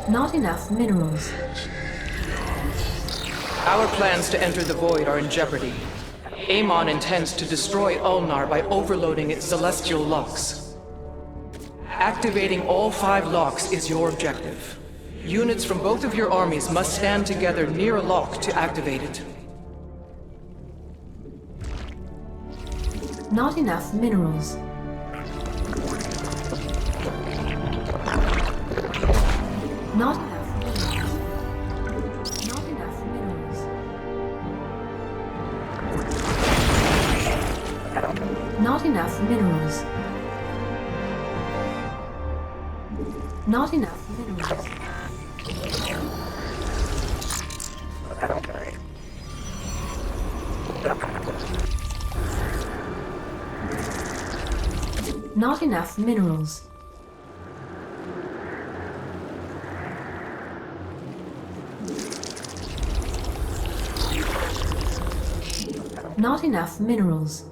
Not enough minerals. Our plans to enter the Void are in jeopardy. Amon intends to destroy Ulnar by overloading its celestial locks. Activating all 5 locks is your objective. Units from both of your armies must stand together near a lock to activate it. Not enough minerals. Not enough minerals. Not enough minerals. Not enough minerals. Not enough minerals. Not enough minerals. Not enough minerals.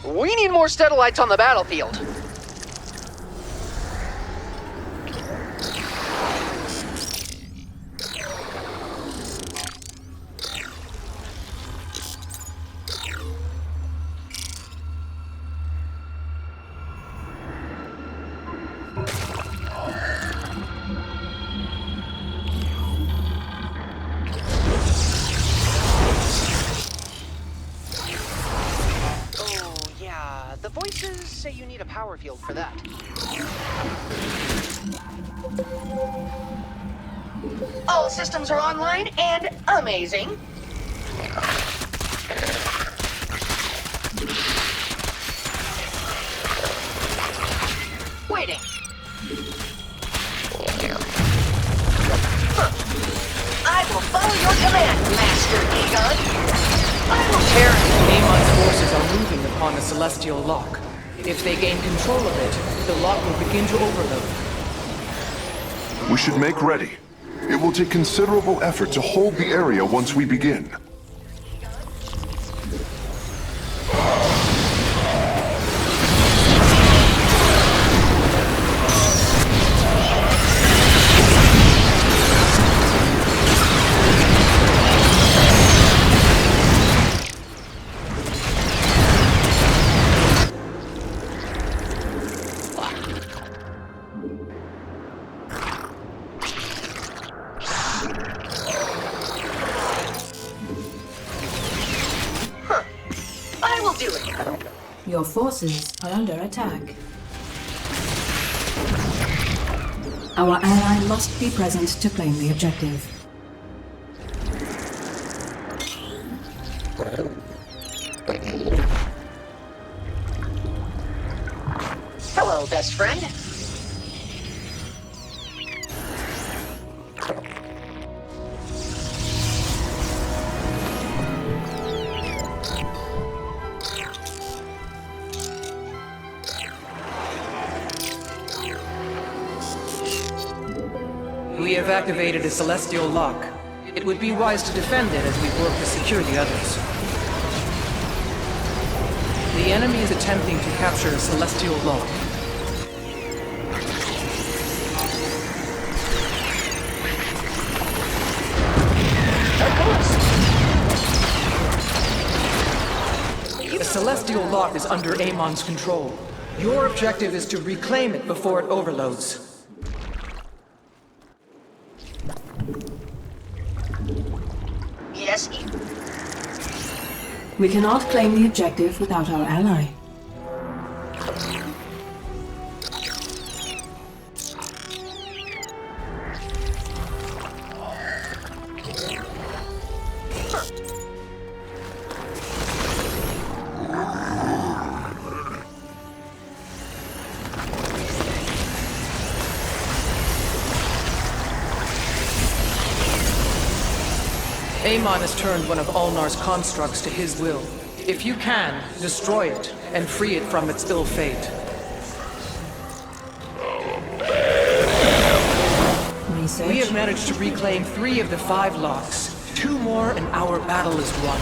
We need more Stetellites on the battlefield. The voices say you need a power field for that. All systems are online and amazing. Waiting. I will follow your command, Master Egon. Terran Amon's forces are moving upon a celestial lock. If they gain control of it, the lock will begin to overload. We should make ready. It will take considerable effort to hold the area once we begin. Your forces are under attack. Our ally must be present to claim the objective. Hello, best friend. We have activated a celestial lock. It would be wise to defend it as we work to secure the others. The enemy is attempting to capture a celestial lock. The celestial lock is under Amon's control. Your objective is to reclaim it before it overloads. Yes, We cannot claim the objective without our ally. Amon has turned one of Ulnar's constructs to his will. If you can, destroy it and free it from its ill fate. Research. We have managed to reclaim 3 of the 5 locks. 2 more and our battle is won.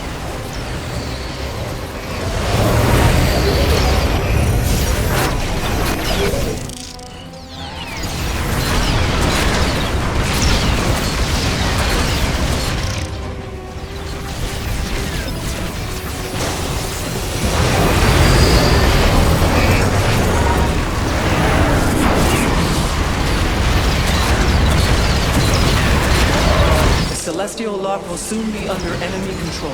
Celestial lock will soon be under enemy control.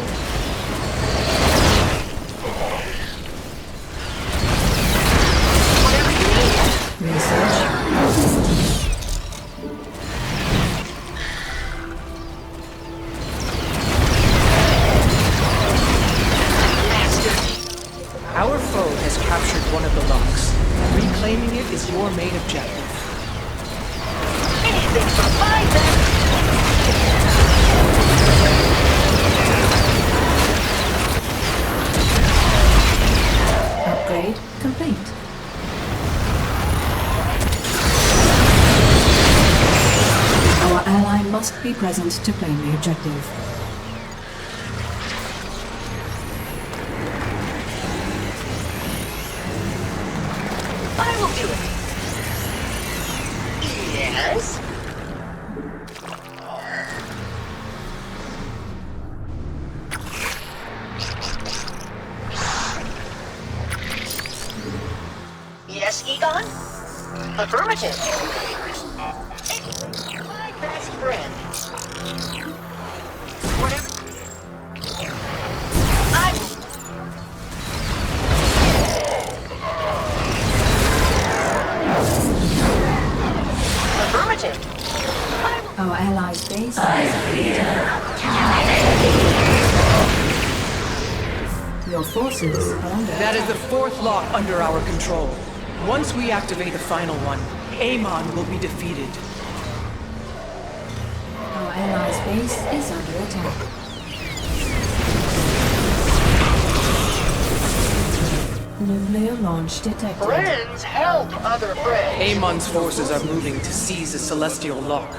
Our foe has captured one of the locks. Reclaiming it is your main objective. anything for 5 minutes. Upgrade complete. Our ally must be present to claim the objective. I will do it. Yes? Yes, Egon? Affirmative. My best friend. Whatever. Affirmative. Our allies' base Your forces are under That is the 4th lock under our control. Once we activate the final one, Amon will be defeated. Our allies' base is under attack. Nuclear launch detected. Friends help other friends. Amon's forces are moving to seize the Celestial Lock.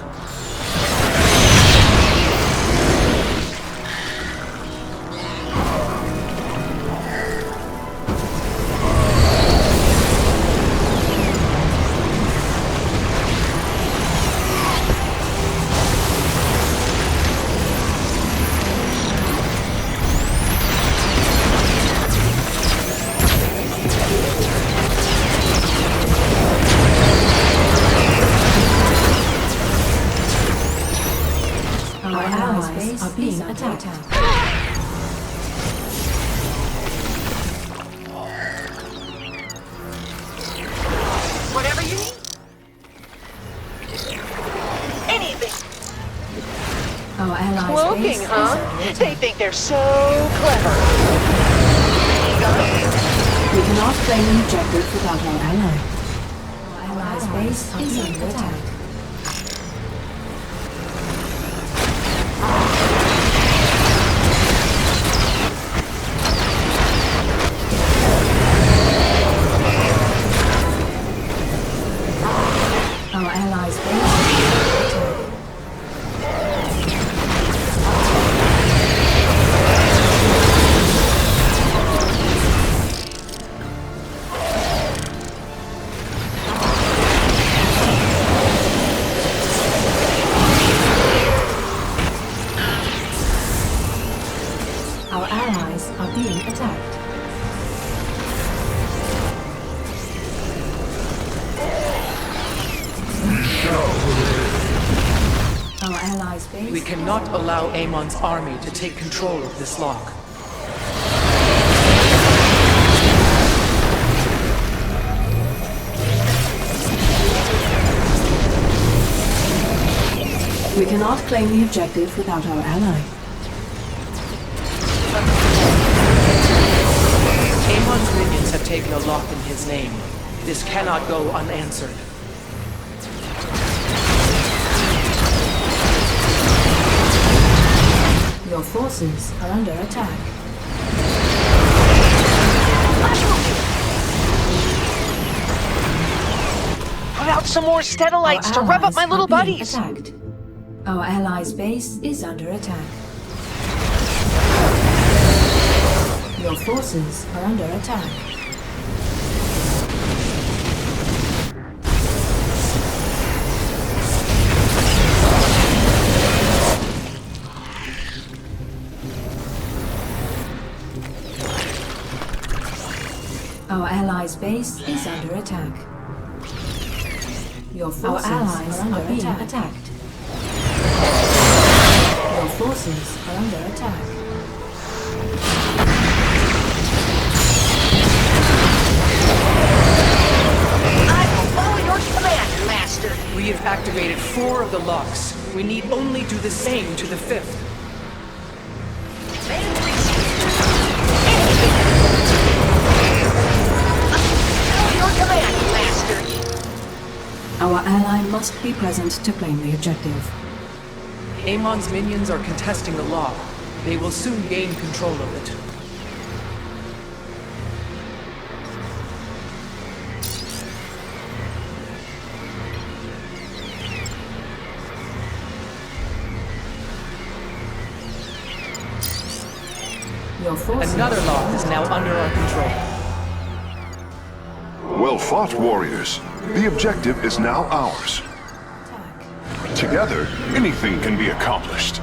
Our allies' base are being attacked. Whatever you need. Anything. Our allies' base Cloaking, is huh? under They attack. think they're so clever. Egon? We cannot claim the objective without our ally. Our allies' base is under attack. Our allies' base is under attack. Our allies are being attacked. Our allies' base. We cannot allow Amon's army to take control of this lock. We cannot claim the objective without our ally. Amon's minions have taken a lock in his name. This cannot go unanswered. Your forces are under attack. Put out some more Stetellites to rev up my little buddies. Attacked. Our allies' base is under attack. Your forces are under attack. Our allies' base is under attack. Your forces are being attacked. Your forces are under attack. I will follow your command, Master. We have activated 4 of the locks. We need only do the same to the 5th. Follow your command, Master. Our ally must be present to claim the objective. Amon's minions are contesting the lock. They will soon gain control of it. Your forces. Another lock is now under our control. Well fought, warriors. The objective is now ours. Attack. Together, anything can be accomplished.